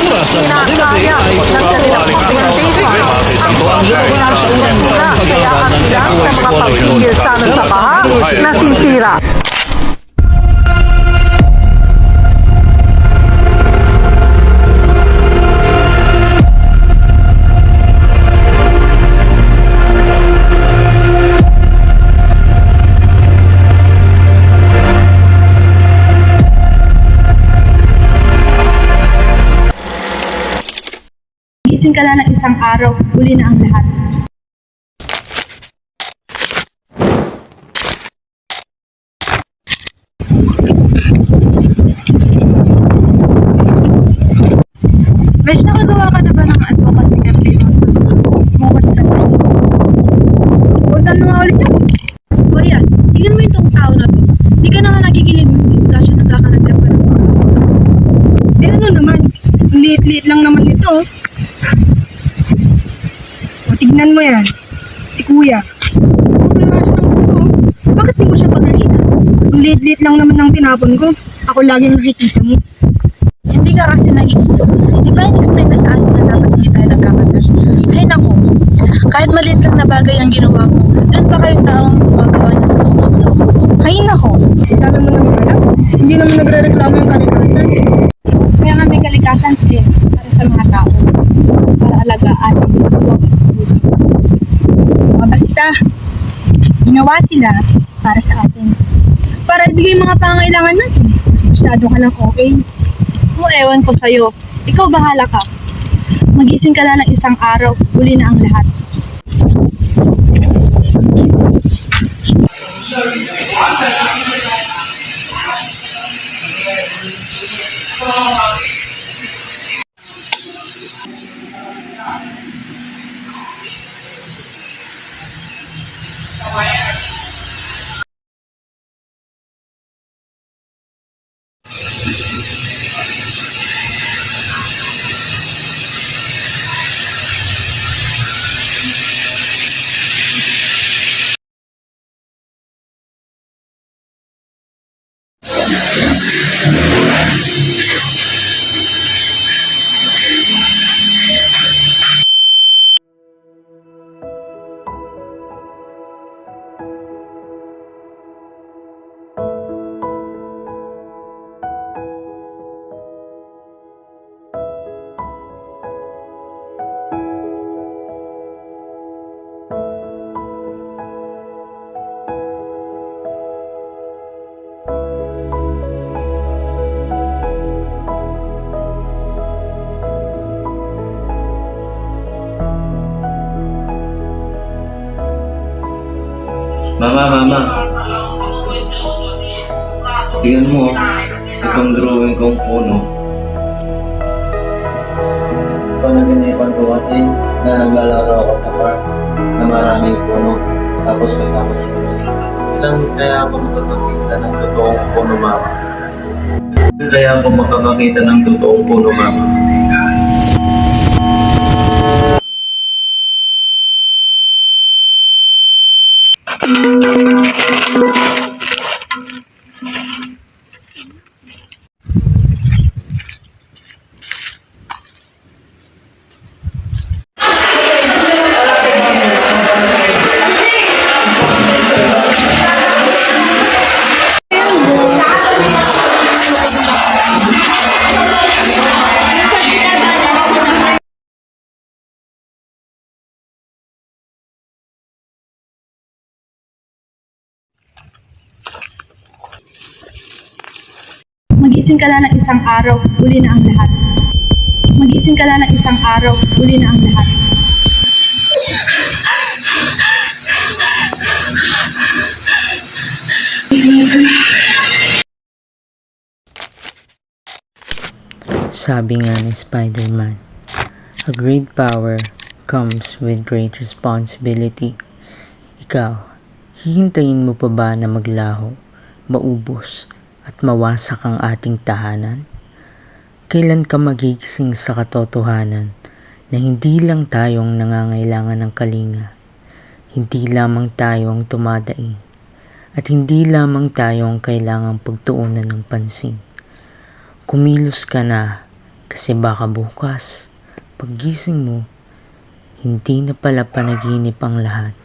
basura sa Marinate ay pagkakawari ng problema ito ang lumabas sa unang taong pag-aaral ng Ecoways Coalition sa baha na sinsira. Gising ka lang ng isang araw, huli na ang lahat. Besh, nakagawa ka na ba ng advocacy campaign mo sa Mokas Natin? O, saan mo nga ulit yun? O yan, tignan mo yung tong tao na to. Di ka na nga nakikinig ng discussion na kakalat ka pa ng mga basura. Eh ano naman, liit-liit lang naman ito. O, tignan mo yan. Si Kuya. Putol nga siya ng buto. Bakit di mo siya pagalitan? Ang liit-liit lang naman ng tinapon ko. Ako laging nakikita mo. Hindi ka kasi nakikita. Di ba in-explain na sa atin na dapat hindi tayo nagkakalas? Ay naku, kahit maliit lang na bagay ang ginawa mo, dan pa kayong taong gumagawa niya sa mundo. Ay naku. Sabi mo naman alam, hindi naman nagre-reklamo yung kalikasan. Kaya nga may kalikasan din para sa mga tao. Para alagaan sa bawat basura. Basta, ginawa sila para sa atin. Para ibigay mga pangailangan natin. Masyado ka lang okay. O ewan ko sa'yo. Ikaw bahala ka. Magising ka lang ng isang araw, huli na ang lahat. Mama. Tingnan mo, itong drawing kong puno. Panaginipan ko kasi na naglalaro ako sa park na maraming puno. Tapos kasama si Rose. Ilang kaya ako makakakita ng totoong puno, Mama? Kaya ako makakakita ng totoong puno, Mama? Magising ka lang ng isang araw, huli na ang lahat. Magising ka lang ng isang araw, huli na ang lahat. Sabi nga ni Spider-Man, a great power comes with great responsibility. Ikaw, hihintayin mo pa ba na maglaho, maubos, at mawasak ang ating tahanan? Kailan ka magigising sa katotohanan na hindi lang tayong nangangailangan ng kalinga, hindi lamang tayo ang tumadaing, at hindi lamang tayo ang kailangang pagtuunan ng pansin. Kumilos ka na, Kasi baka bukas, paggising mo, hindi na pala panaginip ang lahat.